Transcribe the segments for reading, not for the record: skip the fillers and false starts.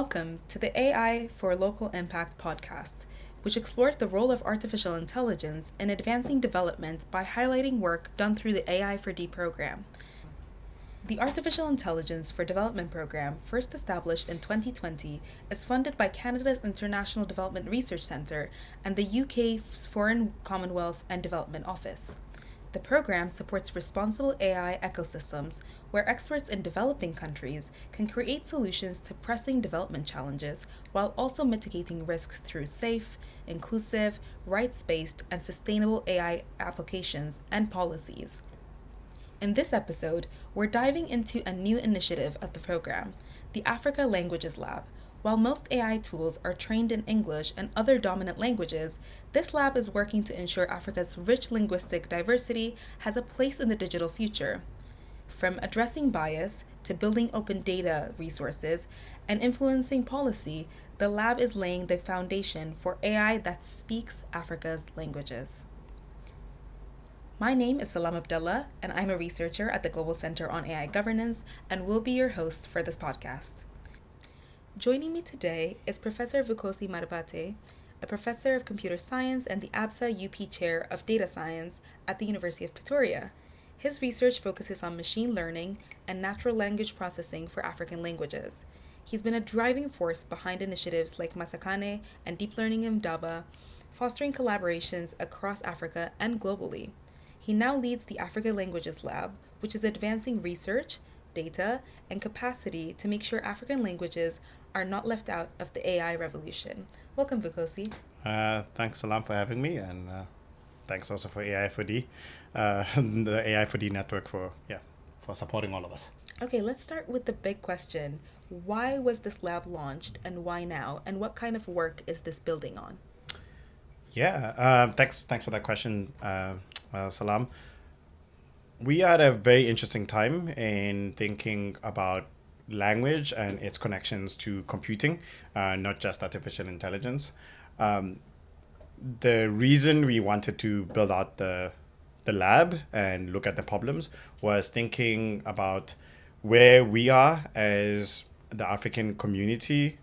Welcome to the AI for Local Impact podcast, which explores the role of artificial intelligence in advancing development by highlighting work done through the AI for D program. The Artificial Intelligence for Development program, first established in 2020, is funded by Canada's International Development Research Centre and the UK's Foreign, Commonwealth and Development Office. The program supports responsible AI ecosystems where experts in developing countries can create solutions to pressing development challenges while also mitigating risks through safe, inclusive, rights-based, and sustainable AI applications and policies. In this episode, we're diving into a new initiative of the program, the Africa Languages Lab. While most AI tools are trained in English and other dominant languages, this lab is working to ensure Africa's rich linguistic diversity has a place in the digital future. From addressing bias to building open data resources and influencing policy, the lab is laying the foundation for AI that speaks Africa's languages. My name is Salam Abdullah, and I'm a researcher at the Global Center on AI Governance and will be your host for this podcast. Joining me today is Professor Vukosi Marivate, a professor of computer science and the ABSA UP Chair of Data Science at the University of Pretoria. His research focuses on machine learning and natural language processing for African languages. He's been a driving force behind initiatives like Masakane and Deep Learning in Daba, fostering collaborations across Africa and globally. He now leads the Africa Languages Lab, which is advancing research, data, and capacity to make sure African languages are not left out of the AI revolution. Welcome, Vukosi. Thanks, Salam, for having me, and thanks also for AI4D, the AI4D network for supporting all of us. Okay, let's start with the big question. Why was this lab launched, and why now? And what kind of work is this building on? Thanks for that question, Salam. We are at a very interesting time in thinking about language and its connections to computing, not just artificial intelligence. The reason we wanted to build out the lab and look at the problems was thinking about where we are as the African community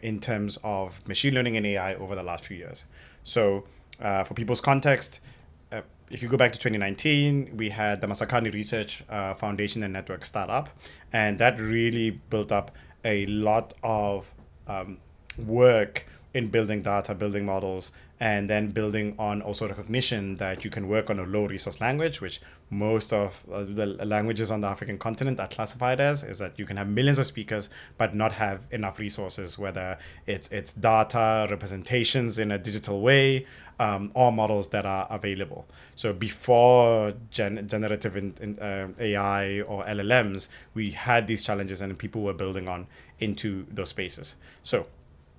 in terms of machine learning and AI over the last few years. So for people's context, if you go back to 2019, we had the Masakani Research Foundation and Network startup, and that really built up a lot of work in building data, building models, and then building on also recognition that you can work on a low resource language, which most of the languages on the African continent are classified as, is that you can have millions of speakers, but not have enough resources, whether it's data, representations in a digital way, or models that are available. So before generative AI or LLMs, we had these challenges and people were building on into those spaces. So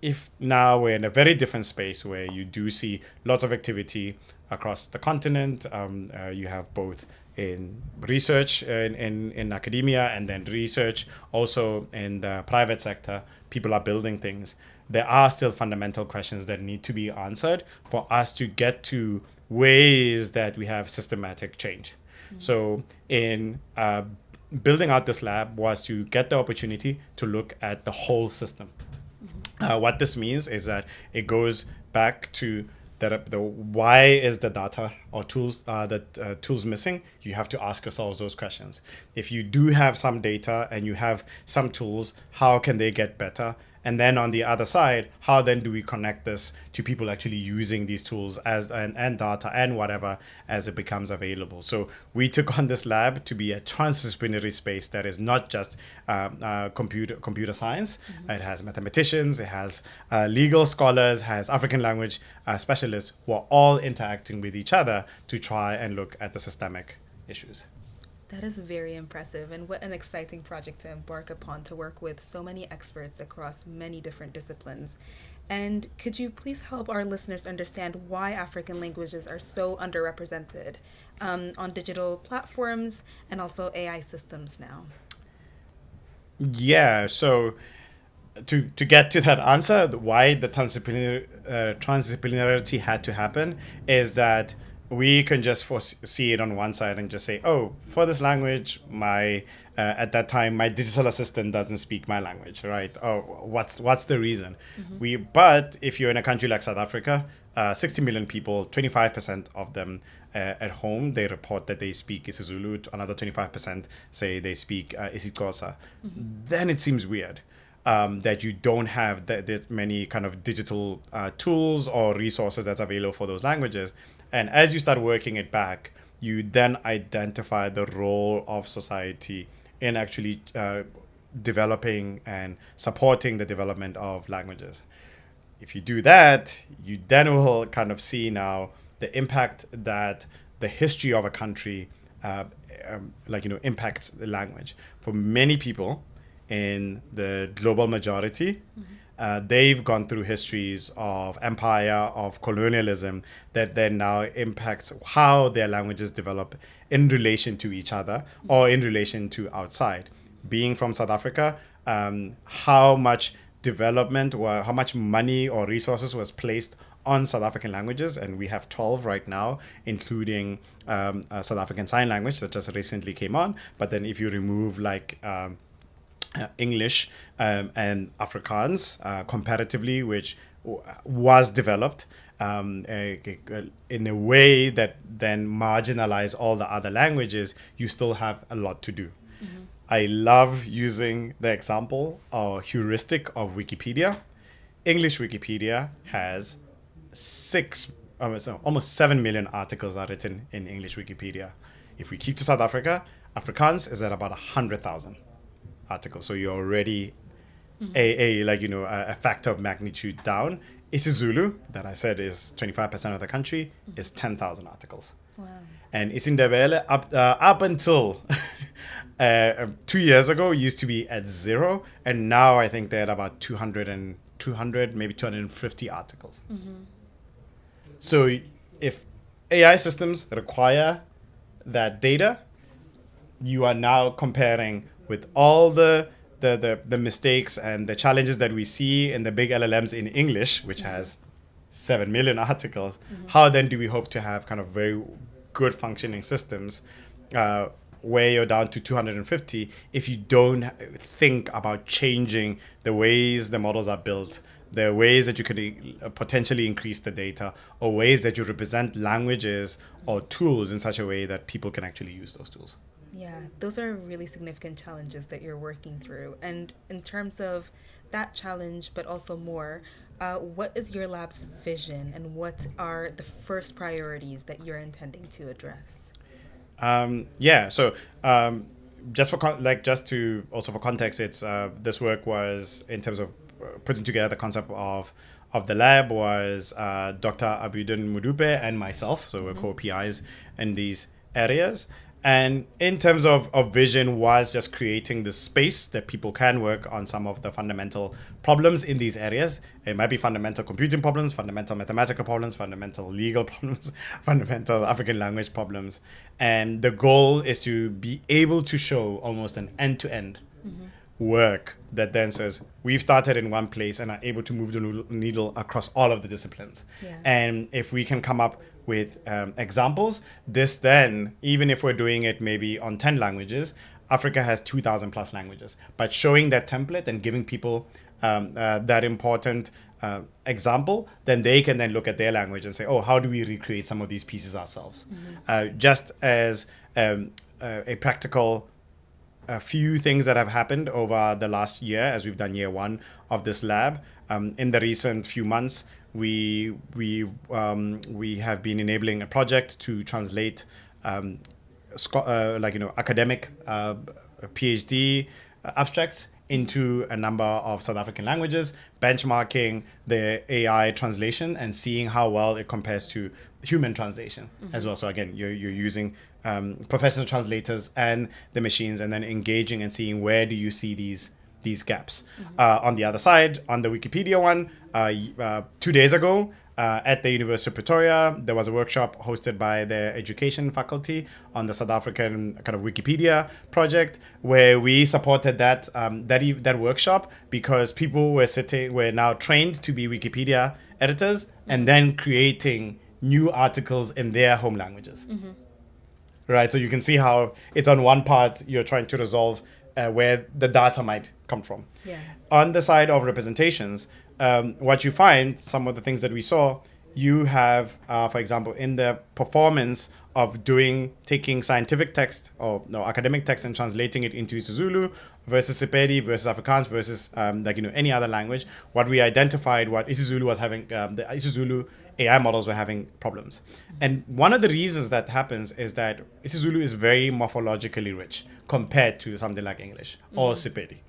if now we're in a very different space where you do see lots of activity across the continent, you have both in research in academia and then research also in the private sector, people are building things. There are still fundamental questions that need to be answered for us to get to ways that we have systematic change. Mm-hmm. So in building out this lab was to get the opportunity to look at the whole system. What this means is that it goes back to the why is the data or tools tools missing? You have to ask yourselves those questions. If you do have some data and you have some tools, how can they get better? And then on the other side, how then do we connect this to people actually using these tools and data and whatever as it becomes available? So we took on this lab to be a transdisciplinary space that is not just computer science. Mm-hmm. It has mathematicians, it has legal scholars, has African language specialists who are all interacting with each other to try and look at the systemic issues. That is very impressive, and what an exciting project to embark upon, to work with so many experts across many different disciplines. And could you please help our listeners understand why African languages are so underrepresented on digital platforms and also AI systems now? Yeah, so to get to that answer, why the transdisciplinarity had to happen is that we can just see it on one side and just say, oh, for this language, my At that time, my digital assistant doesn't speak my language, right? Oh, what's the reason? But if you're in a country like South Africa, 60 million people, 25% of them at home, they report that they speak isiZulu. Another 25% say they speak isiXhosa. Then it seems weird that you don't have that many kind of digital tools or resources that's available for those languages. And as you start working it back, you then identify the role of society in actually developing and supporting the development of languages. If you do that, you then will kind of see now the impact that the history of a country, impacts the language. For many people in the global majority, they've gone through histories of empire, of colonialism, that then now impacts how their languages develop in relation to each other or in relation to outside. Being from South Africa, how much development or how much money or resources was placed on South African languages, and we have 12 right now, including South African Sign Language that just recently came on. But then if you remove English and Afrikaans comparatively, which was developed in a way that then marginalize all the other languages, you still have a lot to do. I love using the example or heuristic of Wikipedia. English Wikipedia has almost 7 million articles are written in English Wikipedia. If we keep to South Africa, Afrikaans is at about 100,000 articles. So you're already a factor of magnitude down. isiZulu, that I said is 25% of the country, is 10,000 articles. Wow. And isindebele up until 2 years ago used to be at 0, and now I think they're at about 200, maybe 250 articles. So if AI systems require that data, you are now comparing with all the mistakes and the challenges that we see in the big LLMs in English, which has 7 million articles. How then do we hope to have kind of very good functioning systems where you're down to 250 if you don't think about changing the ways the models are built, the ways that you could potentially increase the data, or ways that you represent languages or tools in such a way that people can actually use those tools? Yeah, those are really significant challenges that you're working through. And in terms of that challenge, but also more, what is your lab's vision and what are the first priorities that you're intending to address? For context, it's this work was in terms of putting together the concept of the lab was Dr. Abudin Mudupe and myself, so we're co-PIs in these areas. And in terms of vision was just creating the space that people can work on some of the fundamental problems in these areas. It might be fundamental computing problems, fundamental mathematical problems, fundamental legal problems, fundamental African language problems. And the goal is to be able to show almost an end-to-end work that then says we've started in one place and are able to move the needle across all of the disciplines. Yeah. And if we can come up with examples, this then, even if we're doing it maybe on 10 languages, Africa has 2,000 plus languages. But showing that template and giving people that important example, then they can then look at their language and say, oh, how do we recreate some of these pieces ourselves? Just as a practical a few things that have happened over the last year as we've done year one of this lab. In the recent few months, we have been enabling a project to translate academic PhD abstracts into a number of South African languages, benchmarking the AI translation and seeing how well it compares to human translation as well. So again, you're using professional translators and the machines, and then engaging and seeing where do you see these gaps. On the other side, on the Wikipedia one, 2 days ago, at the University of Pretoria, there was a workshop hosted by the education faculty on the South African kind of Wikipedia project, where we supported that workshop because people were now trained to be Wikipedia editors and then creating new articles in their home languages. right? So you can see how it's on one part you're trying to resolve where the data might come from. Yeah. On the side of representations, what you find, some of the things that we saw, you have, for example, in the performance of taking scientific text or no academic text and translating it into isiZulu versus Sepedi versus Afrikaans versus any other language. What we identified, what isiZulu was having, the isiZulu AI models were having problems. And one of the reasons that happens is that isiZulu is very morphologically rich compared to something like English or Sepedi.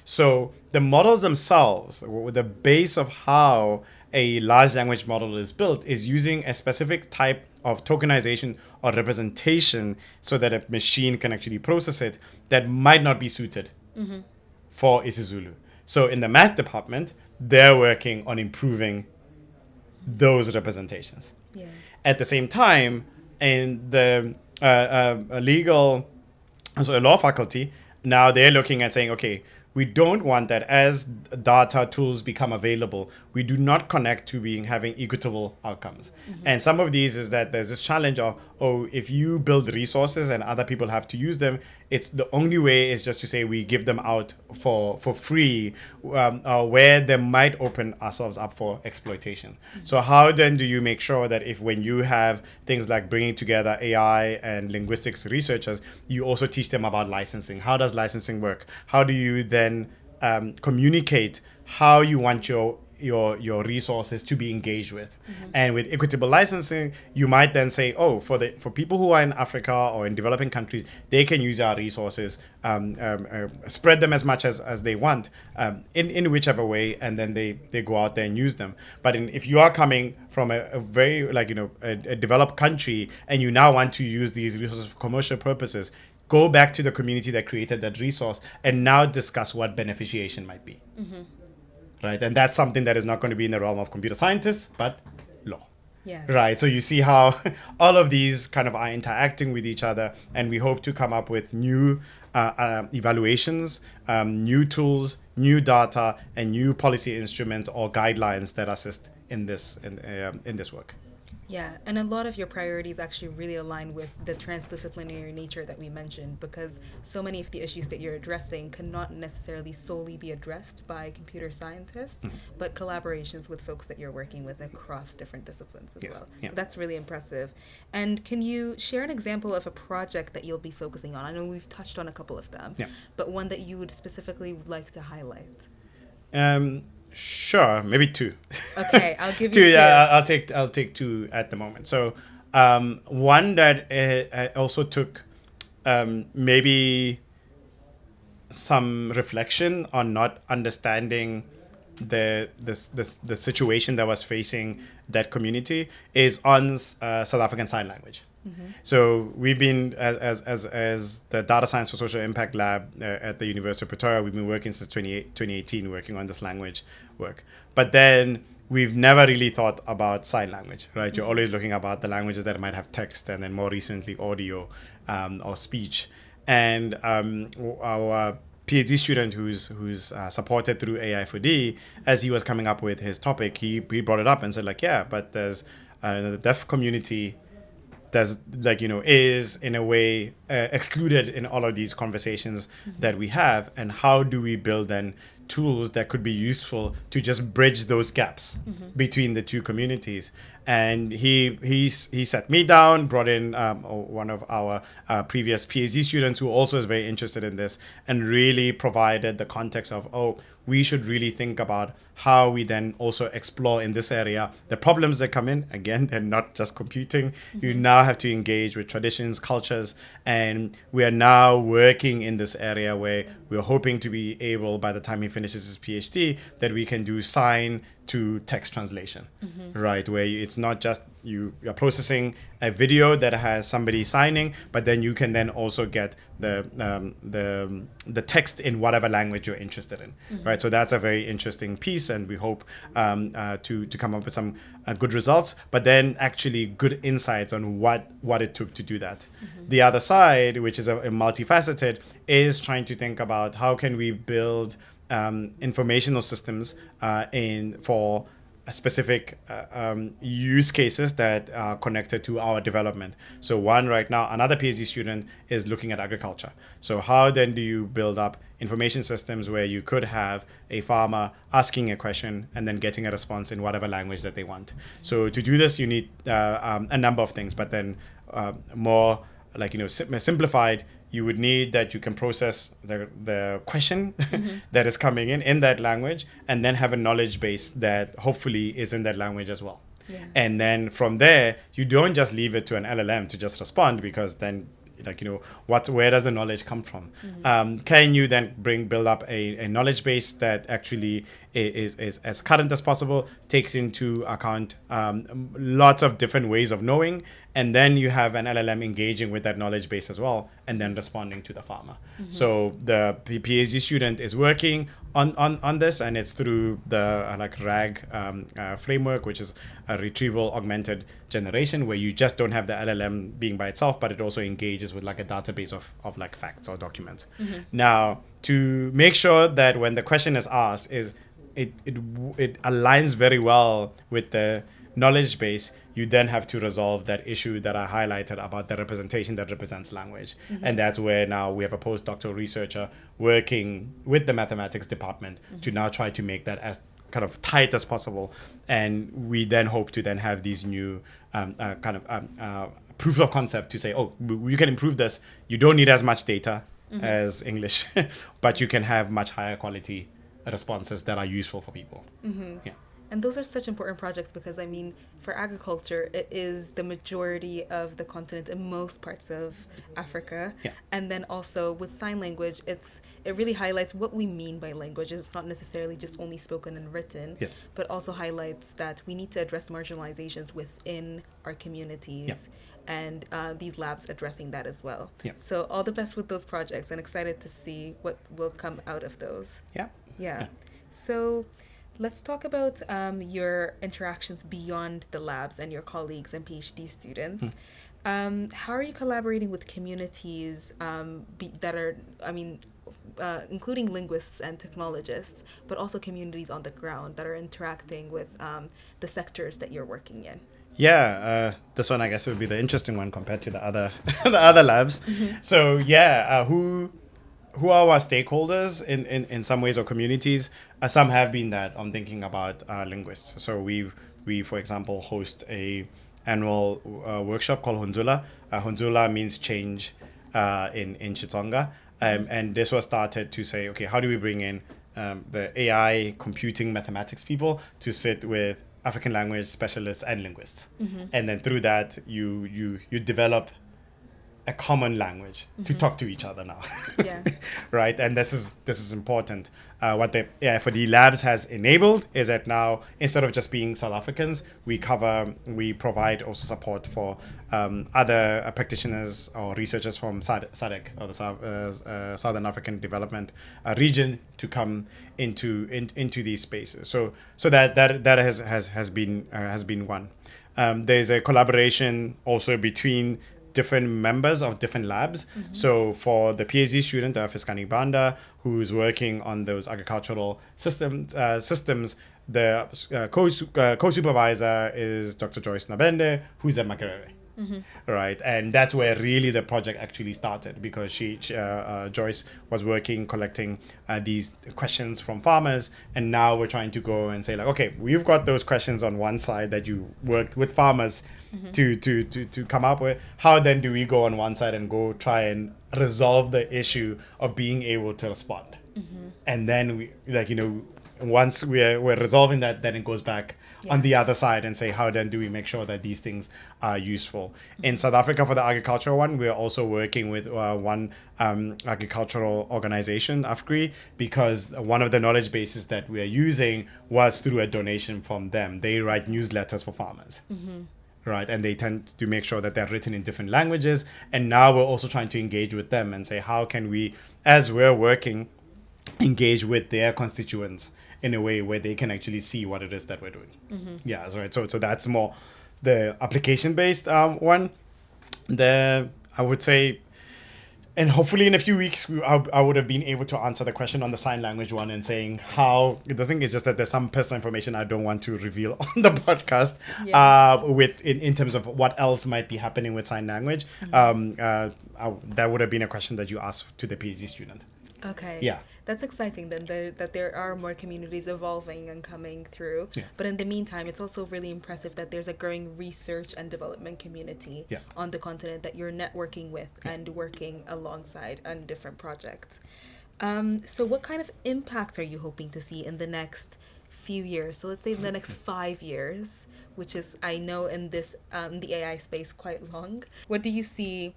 So the models themselves, the base of how a large language model is built, is using a specific type of tokenization or representation so that a machine can actually process it that might not be suited for isiZulu. So in the math department, they're working on improving those representations. Yeah. At the same time, in the law faculty, now they're looking at saying, okay, we don't want that as data tools become available, we do not connect to having equitable outcomes. And some of these is that there's this challenge of, if you build resources and other people have to use them, it's the only way is just to say we give them out for free, where they might open ourselves up for exploitation. So how then do you make sure that when you have things like bringing together AI and linguistics researchers, you also teach them about licensing? How does licensing work? How do you then communicate how you want your resources to be engaged with? And with equitable licensing, you might then say, for people who are in Africa or in developing countries, they can use our resources, spread them as much as they want, in whichever way, and then they go out there and use them. But if you are coming from a very a developed country and you now want to use these resources for commercial purposes, go back to the community that created that resource and now discuss what beneficiation might be. Right? And that's something that is not going to be in the realm of computer scientists, but law. Yes. Right? So you see how all of these kind of are interacting with each other, and we hope to come up with new evaluations, new tools, new data, and new policy instruments or guidelines that assist in this work. Yeah, and a lot of your priorities actually really align with the transdisciplinary nature that we mentioned, because so many of the issues that you're addressing cannot necessarily solely be addressed by computer scientists, but collaborations with folks that you're working with across different disciplines as well. Yeah. So that's really impressive. And can you share an example of a project that you'll be focusing on? I know we've touched on a couple of them, but one that you would specifically like to highlight. Sure, maybe two. Okay, I'll give you two. two. Yeah, I'll take two at the moment. So, one that I also took maybe some reflection on not understanding the situation that was facing that community is on South African Sign Language. So we've been, as the Data Science for Social Impact Lab at the University of Pretoria, we've been working since 2018 working on this language work. But then we've never really thought about sign language, right? You're always looking about the languages that might have text, and then more recently audio or speech. And our PhD student who's supported through AI4D, as he was coming up with his topic, he brought it up and said but there's the deaf community is in a way excluded in all of these conversations that we have, and how do we build then tools that could be useful to just bridge those gaps between the two communities? And he sat me down, brought in one of our previous PhD students who also is very interested in this, and really provided the context of we should really think about how we then also explore in this area the problems that come in. Again, they're not just computing. You now have to engage with traditions, cultures, and we are now working in this area where we're hoping to be able, by the time he finishes his PhD, that we can do sign to text translation, right? Where it's not just you're processing a video that has somebody signing, but then you can then also get the text in whatever language you're interested in, right? So that's a very interesting piece, and we hope to come up with some good results, but then actually good insights on what it took to do that. The other side, which is a multifaceted, is trying to think about how can we build informational systems for specific use cases that are connected to our development. So one right now, another PhD student is looking at agriculture. So how then do you build up information systems where you could have a farmer asking a question and then getting a response in whatever language that they want? So to do this, you need a number of things, but then more like, simplified, you would need that you can process the question that is coming in that language, and then have a knowledge base that hopefully is in that language as well. Yeah. And then from there, you don't just leave it to an LLM to just respond, because then where does the knowledge come from? Can you then build up a knowledge base that actually is as current as possible, takes into account lots of different ways of knowing, and then you have an LLM engaging with that knowledge base as well, and then responding to the farmer. So the PhD student is working on this, and it's through the RAG framework, which is a retrieval augmented generation, where you just don't have the LLM being by itself, but it also engages with like a database of like facts or documents. Now, to make sure that when the question is asked, it aligns very well with the knowledge base, you then have to resolve that issue that I highlighted about the representation that represents language. And that's where now we have a postdoctoral researcher working with the mathematics department to now try to make that as kind of tight as possible. And we then hope to then have these new proof of concept to say, oh, you can improve this. You don't need as much data as English, but you can have much higher quality responses that are useful for people. Yeah. And those are such important projects because, I mean, for agriculture, it is the majority of the continent in most parts of Africa. Yeah. And then also with sign language, it really highlights what we mean by language. It's not necessarily just only spoken and written, but also highlights that we need to address marginalizations within our communities. And these labs addressing that as well. So all the best with those projects, and excited to see what will come out of those. Yeah. So let's talk about your interactions beyond the labs and your colleagues and PhD students. How are you collaborating with communities that are, including linguists and technologists, but also communities on the ground that are interacting with the sectors that you're working in? Yeah, this one I guess would be the interesting one compared to the other the other labs. So who are our stakeholders in some ways, or communities? Some have been that I'm thinking about linguists. So we for example host a annual workshop called Hunzula. Hunzula means change in Xitsonga, and this was started to say, okay, how do we bring in the AI computing mathematics people to sit with African language specialists and linguists, and then through that you develop a common language to talk to each other now. Right? And this is important. What the AIFD Labs has enabled is that now, instead of just being South Africans, we provide also support for other practitioners or researchers from SADC, or the Southern African Development region, to come into these spaces. So that has been one. There's a collaboration also between different members of different labs. So for the PhD student, Fiskani Banda, who's working on those agricultural systems, the co-supervisor is Dr. Joyce Nabende, who's at Makerere. Right, and that's where really the project actually started, because Joyce was collecting these questions from farmers, and now we're trying to go and say, like, okay, we've got those questions on one side that you worked with farmers to come up with. How then do we go on one side and go try and resolve the issue of being able to respond? And then we, once we're resolving that, then it goes back on the other side and say, how then do we make sure that these things are useful? In South Africa, for the agricultural one, we're also working with one agricultural organization, AFGRI, because one of the knowledge bases that we're using was through a donation from them. They write newsletters for farmers. Right, and they tend to make sure that they're written in different languages. And now we're also trying to engage with them and say, how can we, as we're working, engage with their constituents in a way where they can actually see what it is that we're doing. Yeah, so right. So that's more the application-based one. I would say And hopefully in a few weeks, I would have been able to answer the question on the sign language one and saying how the thing is just that there's some personal information I don't want to reveal on the podcast in terms of what else might be happening with sign language. That would have been a question that you asked to the PhD student. Okay. Yeah. That's exciting then that there are more communities evolving and coming through. Yeah. But in the meantime, it's also really impressive that there's a growing research and development community on the continent that you're networking with and working alongside on different projects. So what kind of impact are you hoping to see in the next few years? So let's say in the next 5 years, which is, I know in this the AI space, quite long. What do you see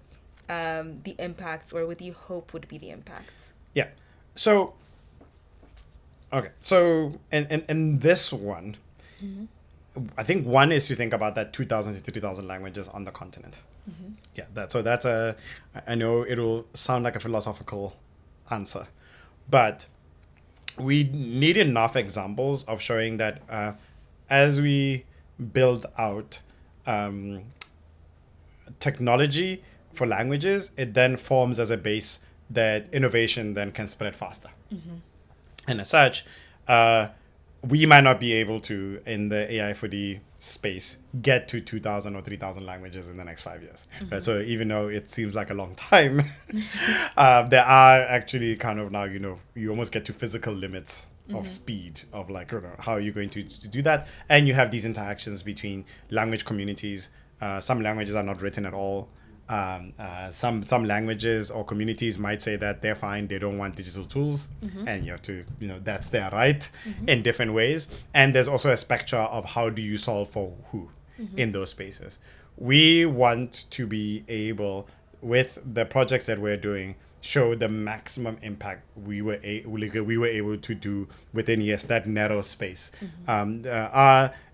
the impacts, or what do you hope would be the impacts? Yeah. So, okay. So, in this one, I think one is to think about that 2,000 to 3,000 languages on the continent. Yeah. That's I know it'll sound like a philosophical answer, but we need enough examples of showing that as we build out technology for languages, it then forms as a base that innovation then can spread faster. And as such, we might not be able to, in the AI4D space, get to 2,000 or 3,000 languages in the next 5 years. Right? So even though it seems like a long time, there are actually kind of now, you almost get to physical limits of speed of like, how are you going to do that? And you have these interactions between language communities. Some languages are not written at all. Some languages or communities might say that they're fine, they don't want digital tools, and you have to, that's their right in different ways. And there's also a spectrum of how do you solve for who in those spaces. We want to be able, with the projects that we're doing, show the maximum impact we were able to do within that narrow space.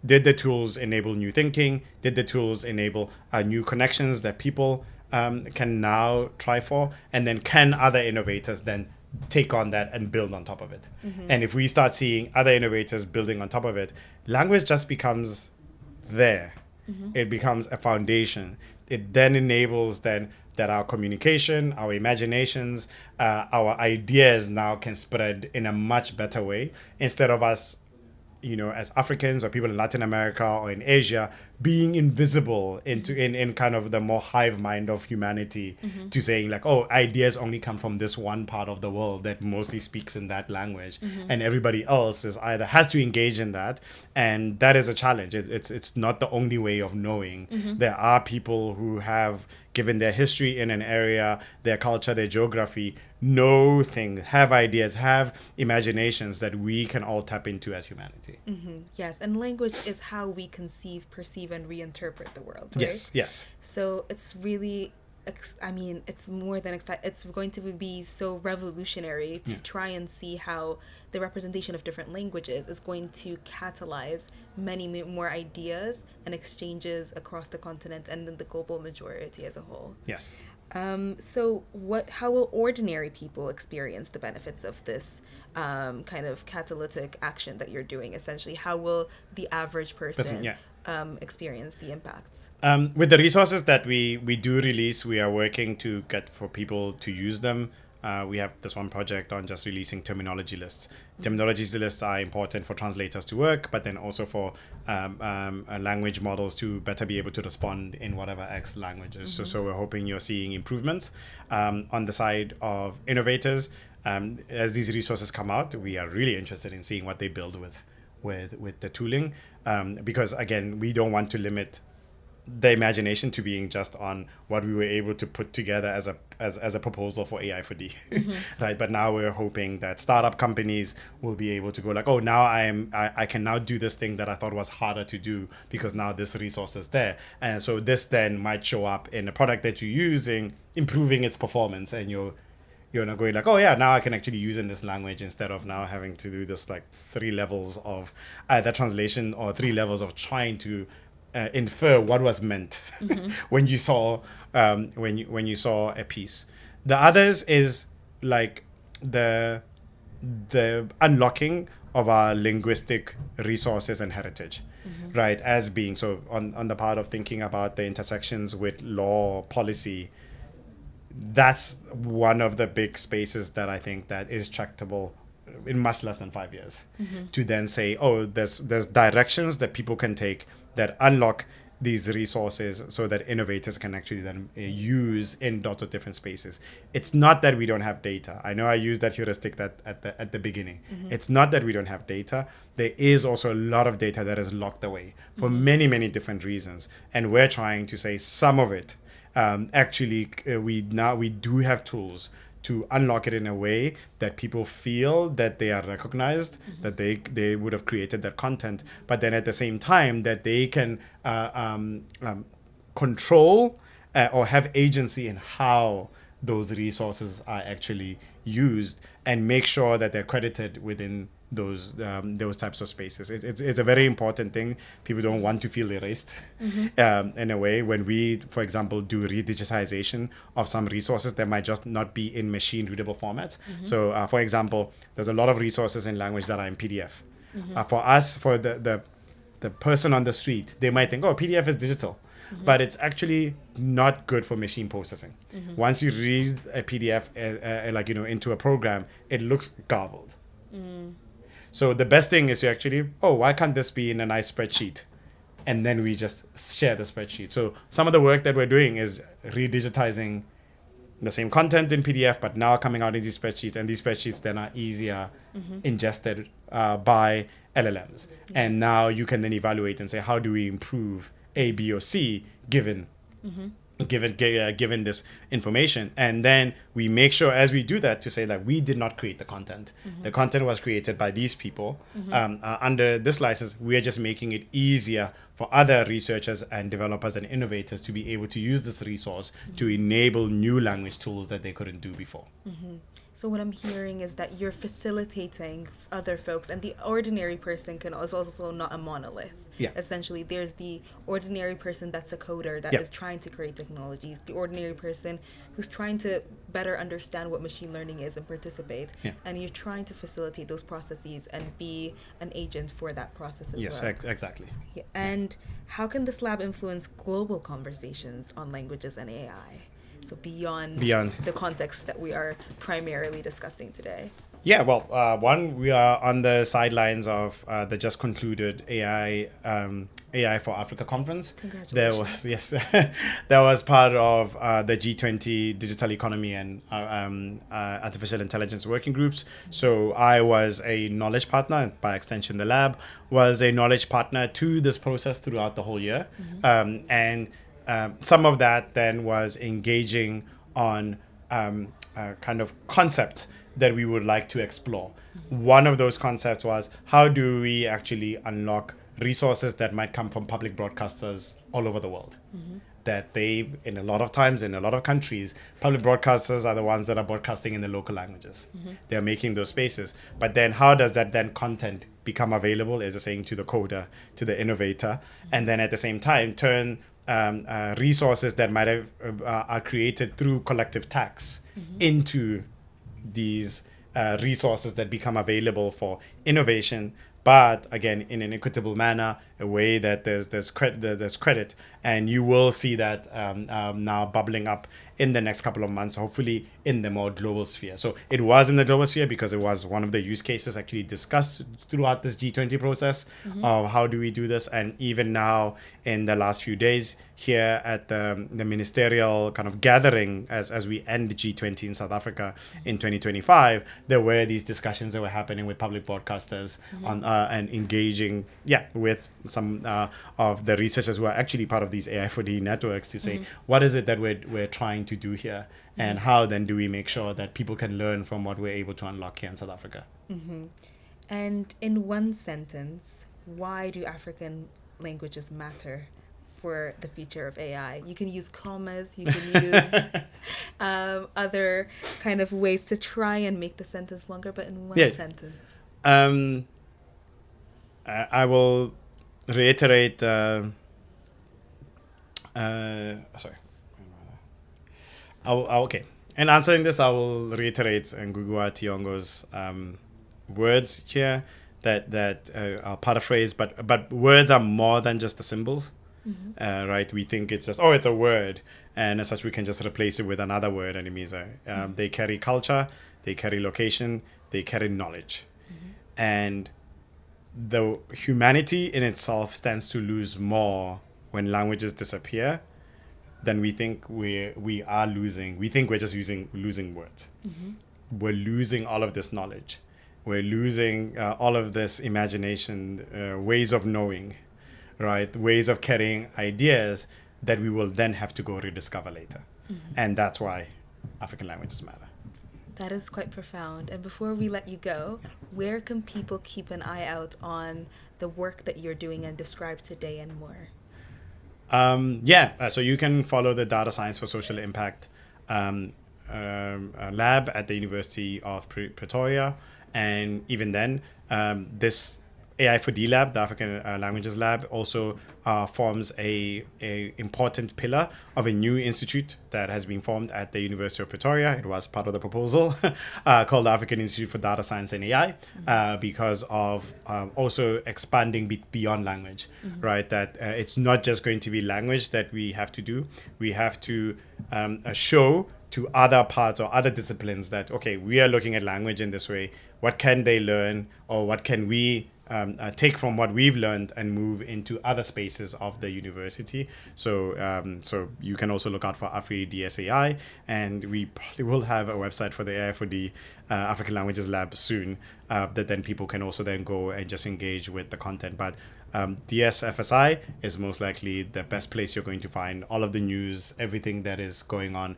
Did the tools enable new thinking? Did the tools enable new connections that people can now try for? And then can other innovators then take on that and build on top of it? And if we start seeing other innovators building on top of it, language just becomes there. It becomes a foundation. It then enables then that our communication, our imaginations, our ideas now can spread in a much better way, instead of us, as Africans or people in Latin America or in Asia, being invisible in kind of the more hive mind of humanity, to saying like, oh, ideas only come from this one part of the world that mostly speaks in that language, and everybody else is either has to engage in that, and that is a challenge. It's not the only way of knowing. There are people who have, given their history in an area, their culture, their geography, know things, have ideas, have imaginations that we can all tap into as humanity. Yes, and language is how we conceive, perceive, and reinterpret the world, right? Yes. So it's really, it's more than exciting. It's going to be so revolutionary to try and see how the representation of different languages is going to catalyze many more ideas and exchanges across the continent and in the global majority as a whole. Yes. So how will ordinary people experience the benefits of this kind of catalytic action that you're doing? Essentially, how will the average person experience the impacts? With the resources that we do release, we are working to get for people to use them. We have this one project on just releasing terminology lists. Terminology lists are important for translators to work, but then also for language models to better be able to respond in whatever X languages. So we're hoping you're seeing improvements on the side of innovators. As these resources come out, we are really interested in seeing what they build with the tooling, because again, we don't want to limit the imagination to being just on what we were able to put together as a proposal for AI4D, right? But now we're hoping that startup companies will be able to go like, oh, now I can now do this thing that I thought was harder to do because now this resource is there, and so this then might show up in a product that you're using, improving its performance, and you're not going like, oh yeah, now I can actually use in this language instead of now having to do this like 3 levels of either translation or 3 levels of trying to infer what was meant when you saw when you saw a piece. The others is like the unlocking of our linguistic resources and heritage, right? As being so on the part of thinking about the intersections with law, policy. that's one of the big spaces that I think that is tractable in much less than 5 years. To then say, oh, there's directions that people can take that unlock these resources so that innovators can actually then use in lots of different spaces. It's not that we don't have data. I know I used that heuristic that at the beginning. It's not that we don't have data. There is also a lot of data that is locked away for many, many different reasons. And we're trying to say some of it, we do have tools to unlock it in a way that people feel that they are recognized, that they would have created that content, but then at the same time that they can control or have agency in how those resources are actually used and make sure that they're credited within those types of spaces. It's a very important thing. People don't want to feel erased in a way. When we, for example, do redigitization of some resources that might just not be in machine readable formats. So for example, there's a lot of resources in language that are in PDF. For us, for the person on the street, they might think, oh, PDF is digital. But it's actually not good for machine processing. Once you read a PDF into a program, it looks garbled. So the best thing is to actually, oh, why can't this be in a nice spreadsheet? And then we just share the spreadsheet. So some of the work that we're doing is redigitizing the same content in PDF, but now coming out in these spreadsheets. And these spreadsheets then are easier ingested by LLMs. And now you can then evaluate and say, how do we improve A, B, or C given this information? And then we make sure as we do that to say that we did not create the content. The content was created by these people. Under this license, we are just making it easier for other researchers and developers and innovators to be able to use this resource to enable new language tools that they couldn't do before. So what I'm hearing is that you're facilitating other folks, and the ordinary person is also not a monolith. Yeah. Essentially, there's the ordinary person that's a coder that is trying to create technologies, the ordinary person who's trying to better understand what machine learning is and participate. And you're trying to facilitate those processes and be an agent for that process as well. Yes, exactly. Yeah. And how can this lab influence global conversations on languages and AI? So beyond the context that we are primarily discussing today. Yeah, well, one, we are on the sidelines of the just concluded AI for Africa conference. Congratulations. That was part of the G20 digital economy and artificial intelligence working groups. So I was a knowledge partner, and by extension, the lab was a knowledge partner to this process throughout the whole year. And some of that then was engaging on kind of concepts that we would like to explore. One of those concepts was, how do we actually unlock resources that might come from public broadcasters all over the world? That they, in a lot of times, in a lot of countries, public broadcasters are the ones that are broadcasting in the local languages. They're making those spaces. But then how does that then content become available, as you're saying, to the coder, to the innovator, and then at the same time turn resources that might have are created through collective tax into these resources that become available for innovation, but again in an equitable manner, a way that there's credit, and you will see that now bubbling up in the next couple of months, hopefully in the more global sphere. So it was in the global sphere because it was one of the use cases actually discussed throughout this G20 process of how do we do this. And even now in the last few days here at the ministerial kind of gathering as we end G20 in South Africa in 2025, there were these discussions that were happening with public broadcasters on and engaging with some of the researchers who are actually part of these AI4D networks to say, what is it that we're trying to do here, and how then do we make sure that people can learn from what we're able to unlock here in South Africa. And in one sentence, why do African languages matter for the future of AI? You can use commas, you can use other kind of ways to try and make the sentence longer, but in one sentence. I will reiterate. Okay. In answering this, I will reiterate Ngugua Tiongo's words here that I'll paraphrase, but words are more than just the symbols. Right? We think it's just, oh, it's a word. And as such, we can just replace it with another word and it means they carry culture, they carry location, they carry knowledge. And the humanity in itself stands to lose more when languages disappear than we think we are losing. We think we're just losing words. We're losing all of this knowledge. We're losing all of this imagination, ways of knowing, right? Ways of carrying ideas that we will then have to go rediscover later. And that's why African languages matter. That is quite profound. And before we let you go, where can people keep an eye out on the work that you're doing and describe today and more? So you can follow the Data Science for Social Impact lab at the University of Pretoria. And even then, this AI for D lab, the African Languages Lab, also forms a important pillar of a new institute that has been formed at the University of Pretoria. It was part of the proposal called the African Institute for Data Science and AI because of also expanding beyond language, right? That it's not just going to be language that we have to do. We have to show to other parts or other disciplines that, okay, we are looking at language in this way. What can they learn, or what can we take from what we've learned and move into other spaces of the university? So you can also look out for AfriDSAI, and we probably will have a website for the AI for the African Languages Lab soon that then people can also then go and just engage with the content. But DSFSI is most likely the best place you're going to find all of the news, everything that is going on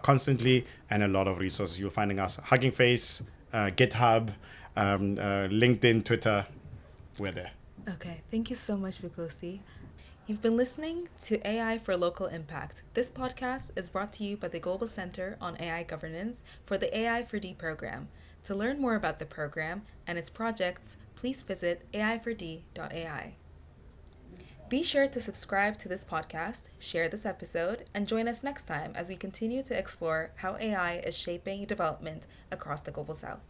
constantly, and a lot of resources. You're finding us Hugging Face, GitHub, LinkedIn, Twitter. We're there. Okay, thank you so much, Vukosi. You've been listening to AI for Local Impact. This podcast is brought to you by the Global Center on AI Governance for the AI for D program. To learn more about the program and its projects, please visit ai4d.ai. Be sure to subscribe to this podcast, share this episode, and join us next time as we continue to explore how AI is shaping development across the Global South.